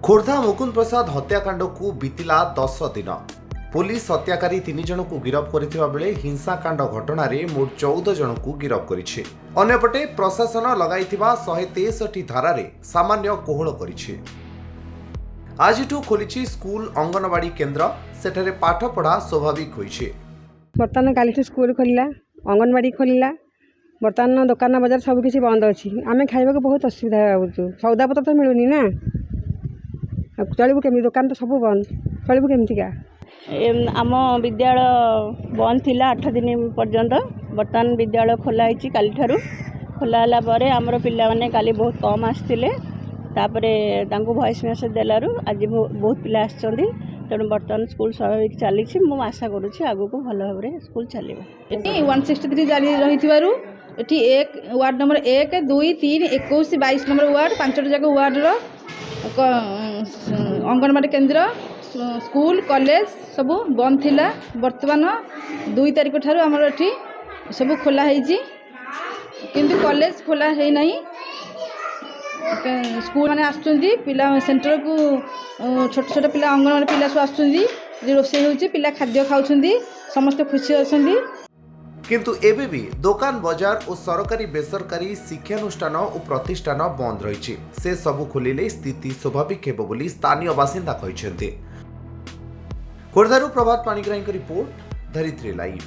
खोर्धा मुकुंद प्रसाद हत्याकांड को बीतिला 10 दिन। पुलिस हत्याकारी 3 जन को गिरफ्त करथिबा बेले हिंसाकांड घटना रे मोट 14 जन को गिरफ्त करिछि। अन्यपटे प्रशासन लगाइथिबा 163 धारा रे सामान्य कोहळ करिछि। आजिठू खोलिछि स्कूल अंगनवाड़ी केन्द्र, सेठारे पाठ पढ़ा स्वाभाविक होइछि। बर्तमान काली स्कूल खोलिला, अंगनवाड़ी खोलिला, बर्तमान दुकान बजार सब किसी बंद अच्छी। आम खाइबा बहुत असुविधा हो, सौदा पत्र तो मिलूनी ना, चलू केमी दुकान तो सब बंद, चलू केमतिका। आम विद्यालय बंद थिला 8 दिन पर्यंत। बर्तमान विद्यालय खोला है, काली ठारू खोला होला परे आमर पिला माने काली बहुत कम आसथिले, तापरे तांको वॉइस मेसेज देलारु आज बहुत पिला आछंती। तेणु बर्तमान स्कूल स्वाभाविक चली, मु आशा करुँच आगु को भल भाव स्कूल चलो। 163 जारी रही एठी एक वार्ड नंबर 1, 2, 3, 21, 22 नंबर वार्ड 5टी जाक वार्डर अंगनवाड़ी केन्द्र, स्कूल, कॉलेज सब बंद थिला। बर्तमान 2 तारिख ठारू आमर एठी सब खोला है, किंतु कॉलेज खोला है नहीं। स्कूल माने आसुंदी पिला सेंटर को, छोट छोट पिला अंगनवाड़ी पिला सब आसुंदी, रोषे होउची, पिला खाद्य खाउछंदी, समस्त खुशी अछंदी। किंतु एबे भी दुकान बजार और सरकारी बेसरकारी शिक्षानुष्ठान और प्रतिष्ठान बंद रही। से सबु खोलिले स्थिति स्वाभाविक हेबो बोली स्थानीय बासिंदा कहिसेंते। खोर्धारू प्रभात पाणिग्राही रिपोर्ट, धरित्री लाइव।